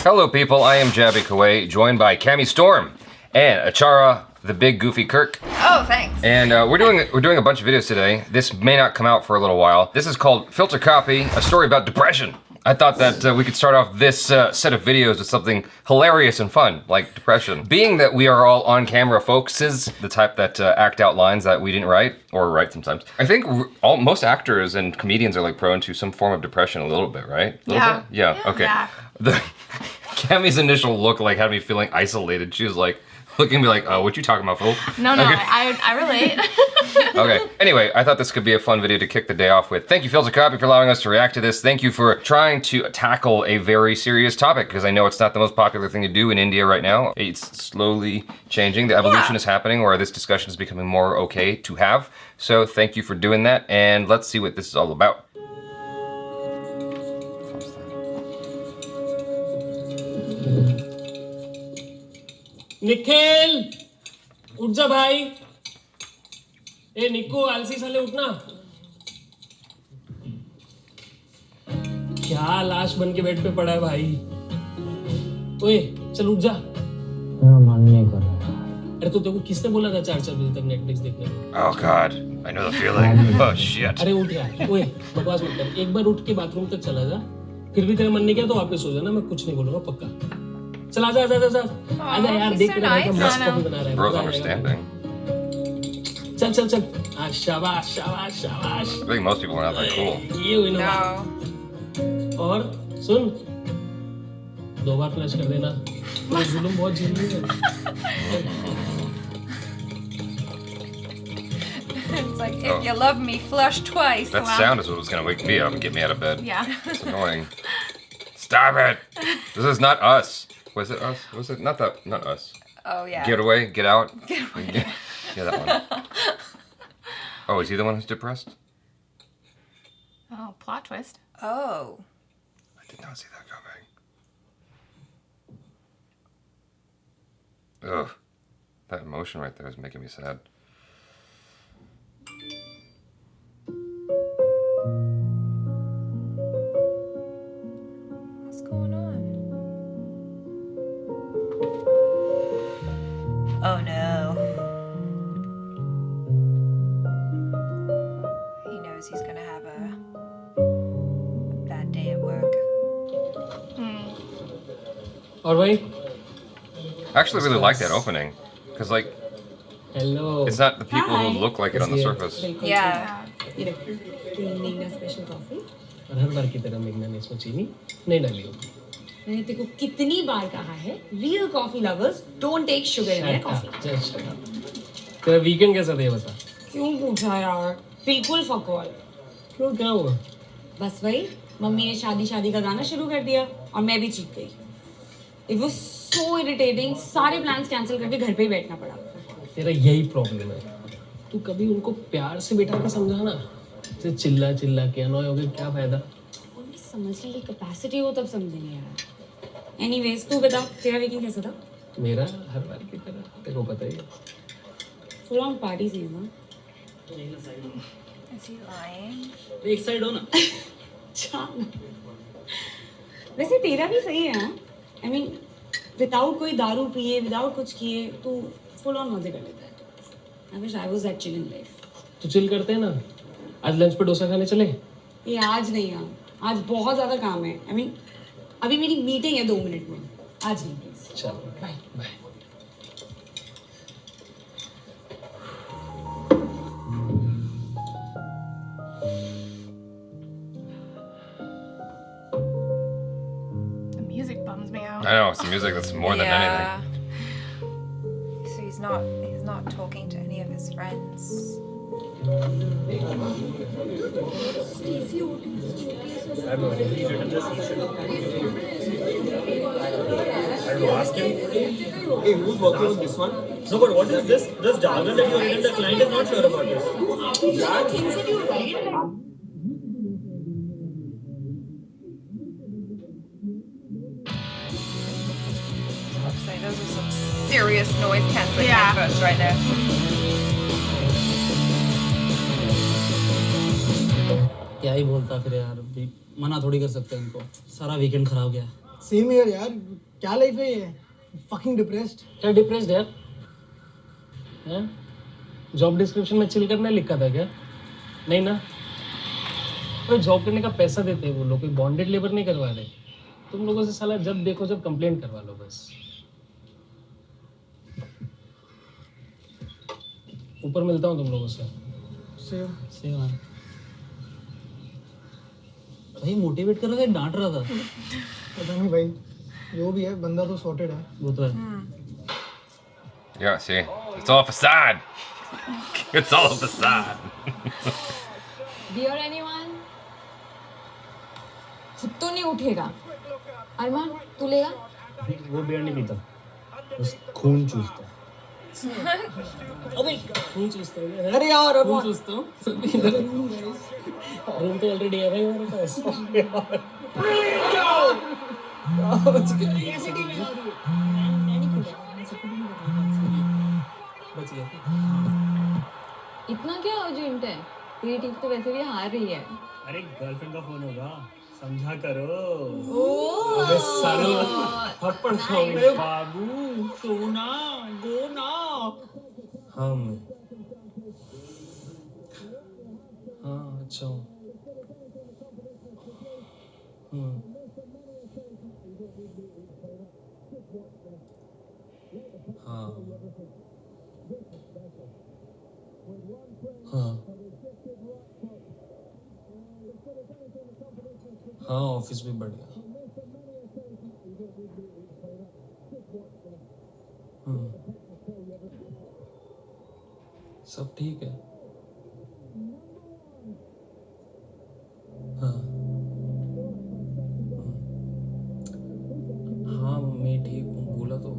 Hello people, I am Jaby Koay, joined by CAMI Storm and ACHARA, the big goofy KIRK. Oh, thanks. And we're doing a bunch of videos today. This may not come out for a little while. This is called FILTERCOPY, a story about depression. I thought that we could start off this set of videos with something hilarious and fun, like depression. Being that we are all on-camera focuses, the type that act out lines that we didn't write, or write sometimes. I think most actors and comedians are like prone to some form of depression a little bit, right? A little bit? Yeah, okay. Yeah. Cami's initial look like had me feeling isolated. She was like, looking at me like, what you talking about, fool? No, okay. I relate. Okay, anyway, I thought this could be a fun video to kick the day off with. Thank you, FILTERCOPY, for allowing us to react to this. Thank you for trying to tackle a very serious topic, because I know it's not the most popular thing to do in India right now. It's slowly changing. The evolution is happening where this discussion is becoming more okay to have. So thank you for doing that, and let's see what this is all about. Nikhil उठ जा भाई ए निको आलसी साले उठना क्या लाश बन के बेड पे पड़ा है भाई ओए चल उठ जा मेरा मन नहीं कर रहा अरे तो तेरे को किसने बोला था 4-4 बजे तक नेटफ्लिक्स देखने को Oh god, I know the feeling. Oh shit. अरे उठ यार ओए बकवास मत कर एक बार उठ के बाथरूम तक चला जा फिर भी तेरा मन नहीं किया तो वापस सो जाना मैं कुछ नहीं बोलूंगा पक्का चल आजा आजा यार देख के मस्त कॉफी बना रहा है Bro's understanding. चल शाबाश I think most people are not that cool. ये हुई ना और सुन 2 बार फ्लैश कर देना ये जुल्म बहुत झेलनी है It's like, if you love me, flush twice. That sound is what was gonna wake me up and get me out of bed. Yeah. It's annoying. Stop it! This is not us. Was it us? Was it not that? Not us. Oh yeah. Get away, get out. Get away. Yeah, that one. Oh, is he the one who's depressed? Oh, plot twist. Oh. I did not see that coming. Ugh. That emotion right there is making me sad. What's going on? Oh no. He knows he's gonna have a bad day at work. और भाई I actually really like that opening. Because, like, hello it's not the people who look like it on the surface. Yeah. ये Neena special coffee और हर बार की तरह मेघना ने इसमें चीनी नहीं डाली होगी मैंने तेरे को कितनी बार कहा है real coffee lovers don't take sugar in their coffee तेरा वीकेंड कैसा था ये बता क्यों पूछा यार बिल्कुल फकौल क्यों क्या हुआ बस वही मम्मी ने शादी का गाना शुरू कर दिया और मैं भी चीख गई इट वाज सो इरिटेटिंग सारे प्लान्स कैंसिल करके घर पे ही बैठना पड़ा तेरा यही प्रॉब्लम है तू कभी उनको प्यार से बिठा के समझाना से चिल्ला के अनॉय हो गए क्या फायदा उन्हें समझने की कैपेसिटी हो तब समझेंगे यार एनीवेज तू बता तेरा वीकेंड कैसा था मेरा हर बार की तरह तेरे को पता ही है फुल ऑन पार्टी सीन ना Is he lying? एक साइड हो ना वैसे तेरा भी सही है आई मीन विदाउट कोई दारू पिए विदाउट कुछ किए तू फुल ऑन मजे कर लेता है I wish I was that chill in life तो चिल करते हैं ना आज लंच पे डोसा खाने चले ये आज नहीं यार आज बहुत ज्यादा काम है आई मीन अभी मेरी मीटिंग है 2 मिनट में आज नहीं प्लीज चलो bye bye The music bums me out. I know, it's the music that's more than anything. So he's not talking to any of his friends. Ask him. Hey, who's working on this one? No, but what is this? This jargon that you have written, the client is not sure about this. things that you write So those are some serious noise cancelling headphones right there. क्या ही बोलता फिर यार, मना थोड़ी कर सकते हैं इनको, सारा वीकेंड खराब गया। सेम ईयर यार, क्या लाइफ है ये? Fucking depressed. क्या डिप्रेस्ड यार? हैं? जॉब डिस्क्रिप्शन में चिल करना लिखा था क्या? नहीं ना? तो जॉब करने का पैसा देते हैं वो लोग, कोई बॉन्डेड लेबर नहीं करवा रहे। तुम लोगों से साला जब देखो जब कंप्लेंट करवा लो बस। ऊपर मिलता हूँ तुम लोगों से। Same. हाँ। भाई मोटिवेट कर रहा था, डांट रहा था। पता नहीं भाई, जो भी है बंदा तो sorted है। वो तो है। Yeah, see, it's all a facade. It's all a facade. Dear anyone? खुद तो नहीं उठेगा। अरमान, तू लेगा? वो बियर नहीं पीता, बस खून चूसता। अबे खून चूसता है। अरे यार, खून चूसता हूँ। रूम तो ऑलरेडी है भाई हमारे पास। बच गया। इतना क्या अर्जेंट है? तेरी टीम तो वैसे भी हार रही है। अरे गर्लफ्रेंड का फोन होगा, समझा करो। अबे साले थप्पड़ खाऊंगा। बाबू सोना गोना। हम हाँ अच्छा हूँ। हाँ हाँ हाँ ऑफिस भी बढ़ गया। सब ठीक है। हाँ हाँ मैं ठीक हूँ, बोला तो।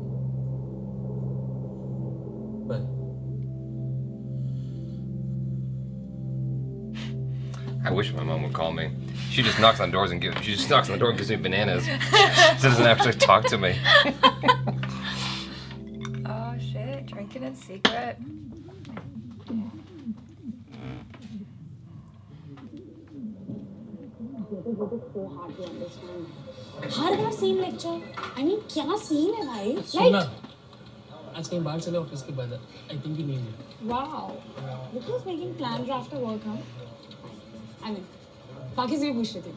Bye. I wish my mom would call me. She just knocks on doors and gives me bananas. She doesn't actually talk to me. Oh shit, drinking in secret. Her bar same lecture. I mean, क्या scene है भाई? सुनना, आज कहीं बाहर चले office के बाद। I think you need it. Wow. Look who's making plans after work, huh? I mean, बाकी से भी पूछ रही थी।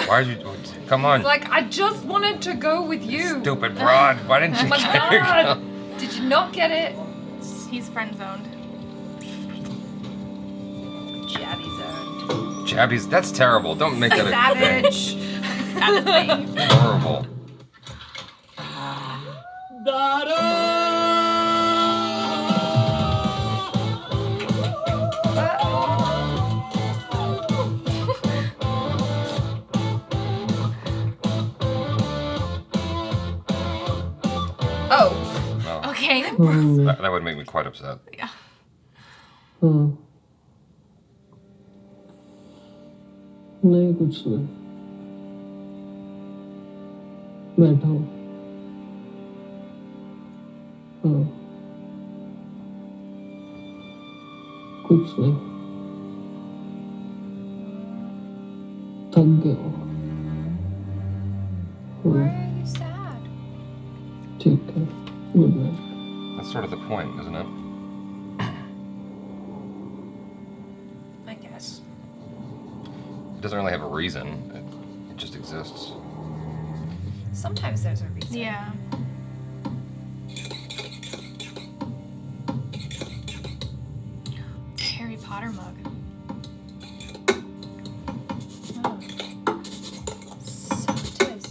Why did you? Come on. It's like, I just wanted to go with you. Stupid broad. Why didn't you Oh my get her? God. Did you not get it? He's friend zoned. Jaby zoned. Jaby's. That's terrible. Don't make that a thing. Savage. That's the thing. Horrible. Oh. No. Okay. That would make me quite upset. Yeah. नहीं कुछ नहीं, बैठा हूँ। हाँ कुछ नहीं, थक गया हूँ। Why are you sad? ठीक है, good night. That's sort of the point, isn't it? I guess. It doesn't really have a reason. It just exists. Sometimes there's a reason. Yeah. Harry Potter mug. Oh. So it is.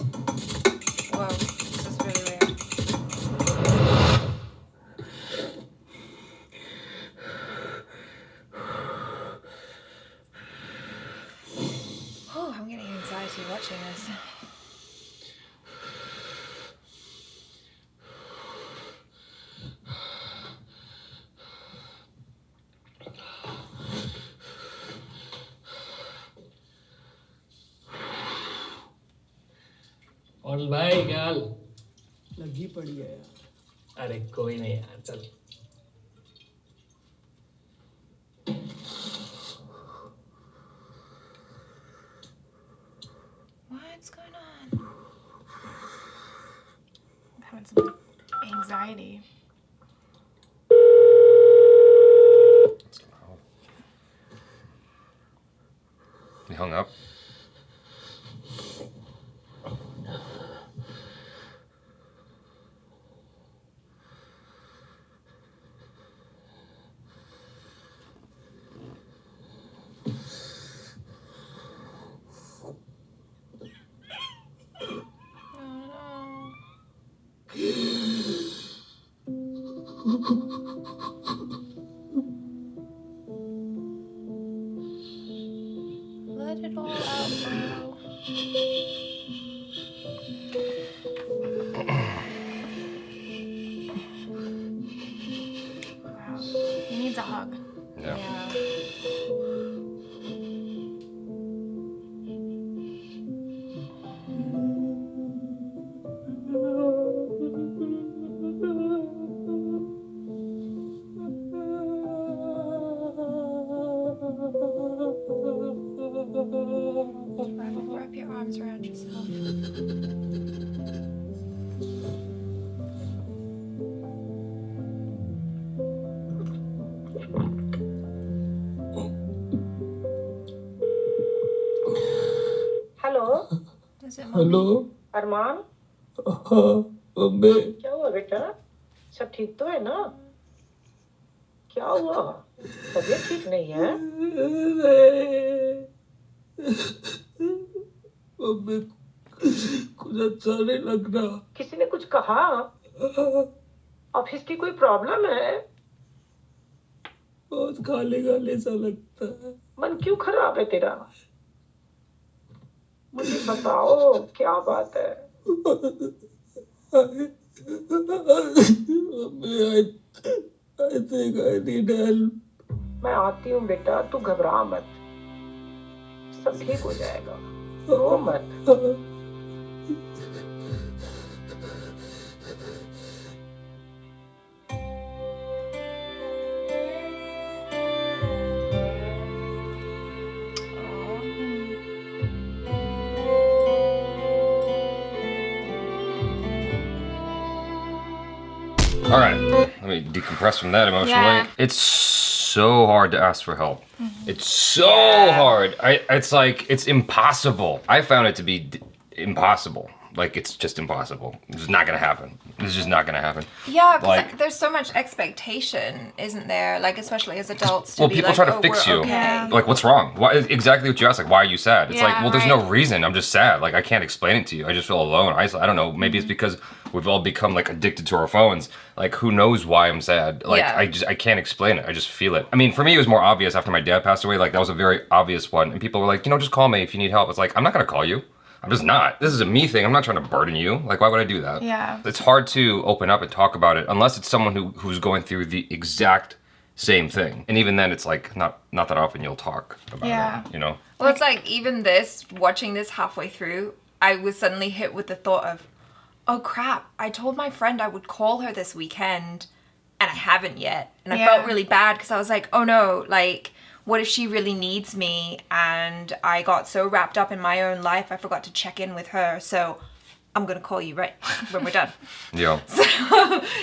Whoa, this is really weird. Oh, I'm getting anxiety watching this. और भाई क्या हाल? लगी पड़ी है यार। अरे कोई नहीं यार, चल। What's going on? having some anxiety. He hung up. Let it all out, bro. Wow. He needs a hug. Yeah. Wrap your arms around yourself. Hello Is it hello Armaan हाँ अम्मे क्या हुआ बेटा सब ठीक तो है ना क्या हुआ तबीयत ठीक नहीं है अम्मे कुछ अच्छा नहीं लग रहा किसी ने कुछ कहा ऑफिस की कोई प्रॉब्लम है बहुत खाली खाली सा लगता है मन क्यों खराब है तेरा मुझे बताओ क्या बात है I think I need help. मैं आती हूँ बेटा तू घबरा मत सब ठीक हो जाएगा रो मत All right, let me decompress from that emotionally. Yeah. It's so hard to ask for help. It's so hard. It's like, it's impossible. I found it to be impossible. Like, it's just impossible. It's just not gonna happen. It's just not gonna happen. Yeah, because Like- there's so much expectation, isn't there? Like, especially as adults, to Well, be people like, try to oh, fix we're you. okay. Yeah. Like, what's wrong? Why, exactly what you asked. Like, why are you sad? It's like, Yeah, well, there's no right. reason. I'm just sad. Like, I can't explain it to you. I just feel alone. I don't know. Maybe it's because we've all become like addicted to our phones. Like, who knows why I'm sad? Like, Yeah. I can't explain it. I just feel it. I mean, for me, it was more obvious after my dad passed away. Like, that was a very obvious one. And people were like, just call me if you need help. It's like, I'm not gonna call you. I'm just not. This is a me thing. I'm not trying to burden you. Like, why would I do that? Yeah. It's hard to open up and talk about it unless it's someone who's going through the exact same thing. And even then, it's like not that often you'll talk about Yeah. it, you know? Well, it's like even this, watching this halfway through, I was suddenly hit with the thought of, oh crap, I told my friend I would call her this weekend and I haven't yet. And I Yeah. felt really bad because I was like, oh no, like, what if she really needs me? And I got so wrapped up in my own life, I forgot to check in with her. So I'm going to call you right when we're done. Yeah.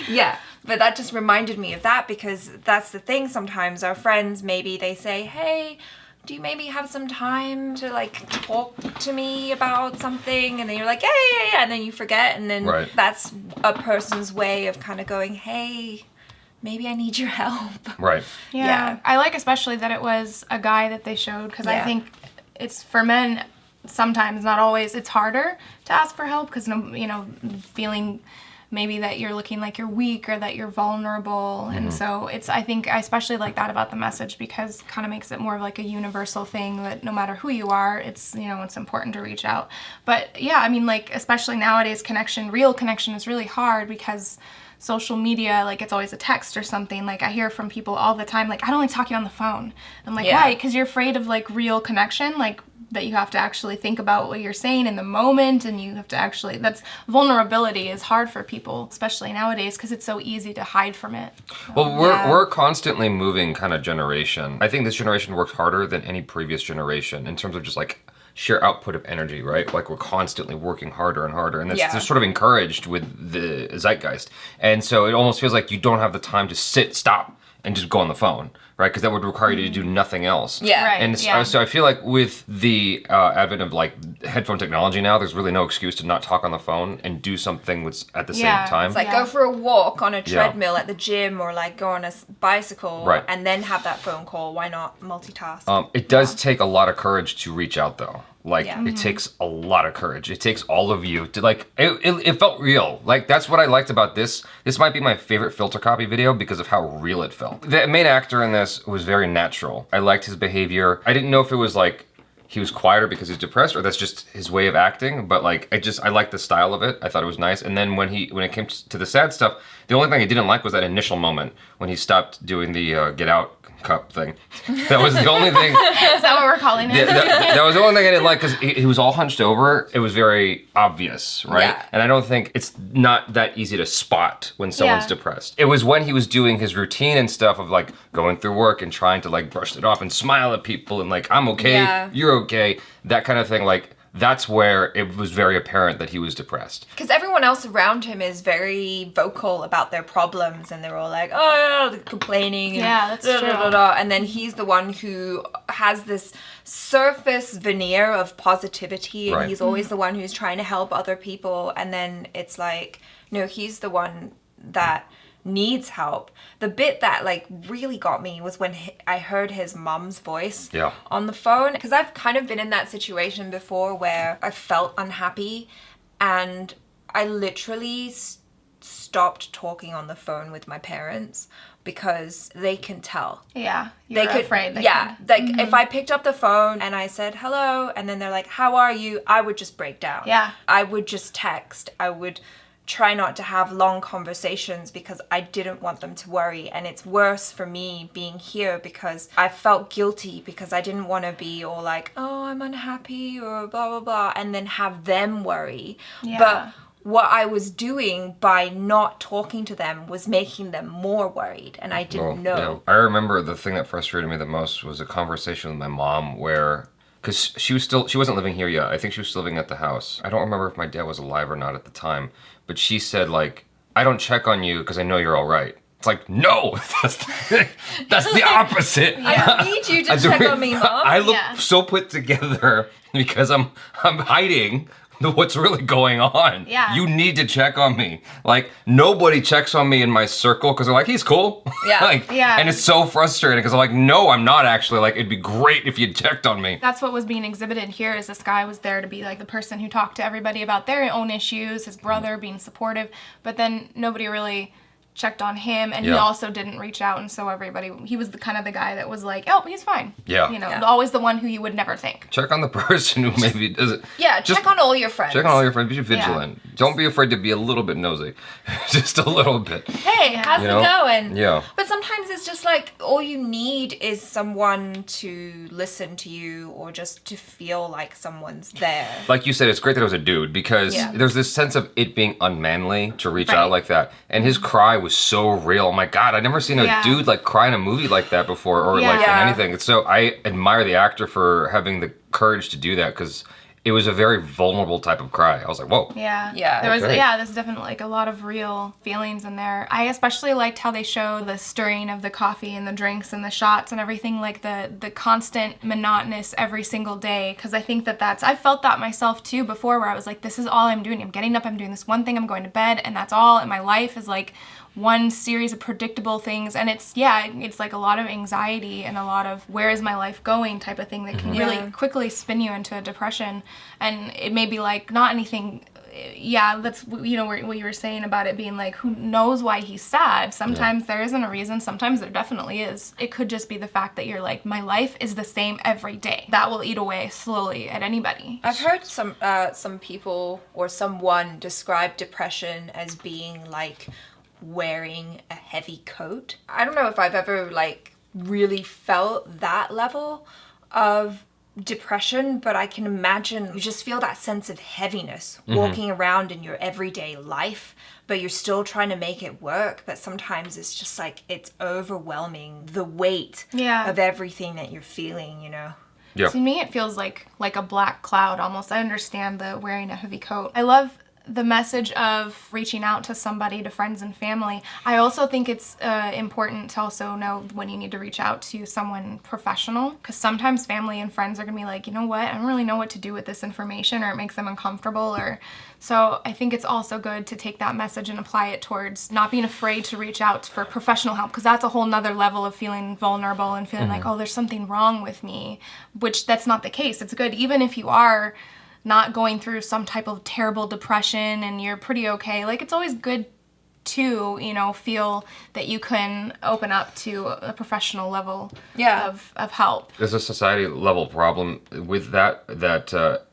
Yeah, but that just reminded me of that because that's the thing. Sometimes our friends, maybe they say, hey, do you maybe have some time to like talk to me about something? And then you're like, yeah. And then you forget. And then Right. that's a person's way of kind of going, hey, maybe I need your help. Right. Yeah. I like especially that it was a guy that they showed because I Yeah. think it's for men sometimes, not always, it's harder to ask for help because, feeling maybe that you're looking like you're weak or that you're vulnerable. And so I think I especially like that about the message because it kind of makes it more of like a universal thing that no matter who you are, it's, it's important to reach out. But yeah, I mean, like, especially nowadays, real connection is really hard because social media, like, it's always a text or something. Like, I hear from people all the time, like, I don't like talking on the phone. I'm like, Yeah. why? Because you're afraid of, like, real connection, like, that you have to actually think about what you're saying in the moment, and you have to actually, vulnerability is hard for people, especially nowadays, because it's so easy to hide from it. Well, we're constantly moving kind of generation. I think this generation works harder than any previous generation in terms of just like sheer output of energy, right? Like we're constantly working harder and harder, and that's Yeah. just sort of encouraged with the zeitgeist. And so it almost feels like you don't have the time to stop, and just go on the phone, right? Because that would require you to do nothing else. Yeah. Right. And so I feel like with the advent of like headphone technology now, there's really no excuse to not talk on the phone and do something at the Yeah, same time. It's like Yeah. go for a walk on a treadmill at the gym, or like go on a bicycle, Right. and then have that phone call. Why not multitask? It does take a lot of courage to reach out, though. Like, Yeah. it takes a lot of courage. It takes all of you to, like, it felt real. Like, that's what I liked about this. This might be my favorite filter copy video because of how real it felt. The main actor in this was very natural. I liked his behavior. I didn't know if it was, like, he was quieter because he's depressed, or that's just his way of acting, but, like, I liked the style of it. I thought it was nice. And then when it came to the sad stuff, the only thing I didn't like was that initial moment when he stopped doing the Get Out cup thing. That was the only thing. Is that what we're calling it? That was the only thing I didn't like, because he was all hunched over. It was very obvious, right? Yeah. And I don't think it's not that easy to spot when someone's Yeah. depressed. It was when he was doing his routine and stuff of like going through work and trying to like brush it off and smile at people and like, I'm okay, Yeah. you're okay, that kind of thing. Like, that's where it was very apparent that he was depressed. Because everyone else around him is very vocal about their problems, and they're all like, oh, they're complaining. And Yeah, that's da, da, true. da, da. And then he's the one who has this surface veneer of positivity, and Right. he's always the one who's trying to help other people. And then it's like, no, he's the one that needs help. The bit that like really got me was when I heard his mom's voice Yeah. on the phone, because I've kind of been in that situation before where I felt unhappy and I literally stopped talking on the phone with my parents because they can tell. Yeah, you're afraid. They Yeah, can. like if I picked up the phone and I said hello and then they're like, how are you? I would just break down. Yeah. I would just text. I would try not to have long conversations because I didn't want them to worry. And it's worse for me being here because I felt guilty because I didn't want to be all like, oh, I'm unhappy or blah, blah, blah, and then have them worry. Yeah. But what I was doing by not talking to them was making them more worried, and I didn't know. Yeah. I remember the thing that frustrated me the most was a conversation with my mom where, because she wasn't living here yet. I think she was still living at the house. I don't remember if my dad was alive or not at the time, but she said like, I don't check on you because I know you're all right. It's like, no, that's the opposite. I don't need you to check on me, Mom. I look Yeah. so put together because I'm hiding what's really going on. Yeah. You need to check on me. Like, nobody checks on me in my circle because they're like, he's cool. Yeah. Like, Yeah. And it's so frustrating because I'm like, no, I'm not actually. Like, it'd be great if you checked on me. That's what was being exhibited here, is this guy was there to be like the person who talked to everybody about their own issues, his brother being supportive, but then nobody really checked on him, and he Yeah. also didn't reach out, and so he was the kind of the guy that was like, oh, he's fine. Yeah. You know, Yeah. always the one who you would never think. Check on the person who maybe does it. Yeah, Just check on all your friends. Check on all your friends. Be vigilant. Don't be afraid to be a little bit nosy. Just a little bit. Hey, how's You it know? going? Yeah. But sometimes it's just like all you need is someone to listen to you or just to feel like someone's there. Like you said, it's great that it was a dude because Yeah. there's this sense of it being unmanly to reach Right. out like that. And his cry was so real. Oh my God, I've never seen a Yeah. dude like cry in a movie like that before or like in Yeah. anything. So I admire the actor for having the courage to do that because it was a very vulnerable type of cry. I was like, whoa. Yeah. Yeah. There was Okay. there's definitely like a lot of real feelings in there. I especially liked how they show the stirring of the coffee and the drinks and the shots and everything, like the constant monotonous every single day, because I think I felt that myself too before, where I was like, this is all I'm doing. I'm getting up, I'm doing this one thing, I'm going to bed, and that's all. And my life is like one series of predictable things, and it's like a lot of anxiety and a lot of where is my life going type of thing that can really Yeah. quickly spin you into a depression. And it may be like not anything, that's what you were saying about it being like, who knows why he's sad. Sometimes there isn't a reason, sometimes there definitely is. It could just be the fact that you're like, my life is the same every day. That will eat away slowly at anybody. I've heard some people or someone describe depression as being like wearing a heavy coat. I don't know if I've ever like really felt that level of depression, but I can imagine you just feel that sense of heaviness walking around in your everyday life, but you're still trying to make it work. But sometimes it's just like it's overwhelming, the weight Yeah. of everything that you're feeling, you know. Yeah. To me, it feels like a black cloud almost. I understand the wearing a heavy coat. I love the message of reaching out to somebody, to friends and family. I also think it's important to also know when you need to reach out to someone professional, because sometimes family and friends are gonna be like, you know what, I don't really know what to do with this information, or it makes them uncomfortable, or so I think it's also good to take that message and apply it towards not being afraid to reach out for professional help, because that's a whole nother level of feeling vulnerable and feeling like, oh, there's something wrong with me, which that's not the case. It's good, even if you are not going through some type of terrible depression and you're pretty okay, like it's always good to, you know, feel that you can open up to a professional level of help. There's a society level problem with that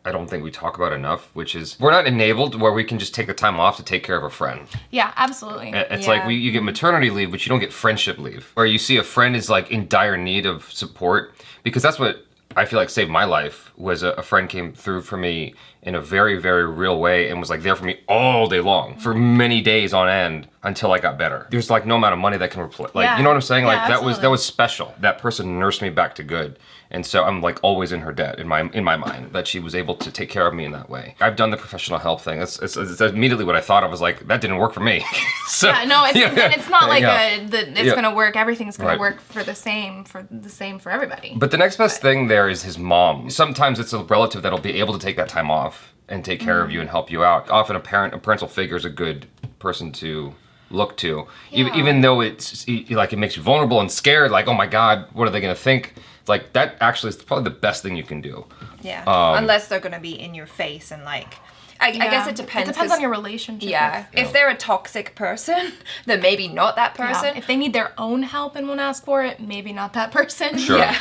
I don't think we talk about enough, which is we're not enabled where we can just take the time off to take care of a friend. Yeah, absolutely. It's like you get maternity leave, but you don't get friendship leave. Where you see a friend is like in dire need of support, because that's what I feel like saved my life, was a friend came through for me in a very, very real way and was like there for me all day long for many days on end until I got better. There's like no amount of money that can replace, like, you know what I'm saying? Like that was special. That person nursed me back to good. And so I'm like always in her debt in my mind that she was able to take care of me in that way. I've done the professional help thing. It's immediately what I thought. I was like, that didn't work for me. So, and it's not like it's gonna work. Everything's gonna work for the same for everybody. But the next best thing there is his mom. Sometimes it's a relative that'll be able to take that time off and take care of you and help you out. Often a parental figure is a good person to look to, even though it's like it makes you vulnerable and scared. Like, oh my God, what are they gonna think? Like that actually is probably the best thing you can do. Yeah, unless they're gonna be in your face and like, I guess it depends. It depends on your relationship. Yeah, if they're a toxic person, then maybe not that person. Yeah. If they need their own help and won't ask for it, maybe not that person. Sure. Yeah.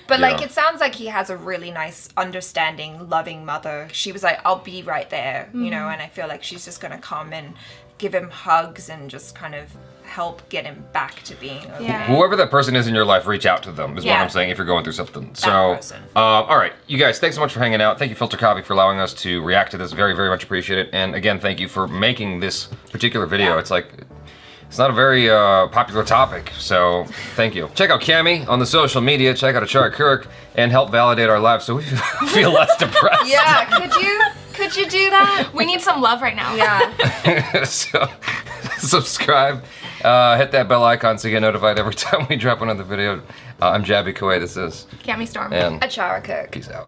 But like, it sounds like he has a really nice, understanding, loving mother. She was like, I'll be right there, you know, and I feel like she's just gonna come and give him hugs and just kind of help get him back to being okay. Yeah. Whoever that person is in your life, reach out to them, is what I'm saying, if you're going through something. So, all right, you guys, thanks so much for hanging out. Thank you, FilterCopy, for allowing us to react to this. Very, very much appreciate it. And again, thank you for making this particular video. It's like, it's not a very popular topic, so thank you. Check out CAMI on the social media, check out ACHARA KIRK, and help validate our lives so we feel less depressed. Yeah, could you do that? We need some love right now. Yeah. So, subscribe, hit that bell icon so you get notified every time we drop another video. I'm Jaby Koay, this is CAMI Storm. And ACHARA KIRK. peace out.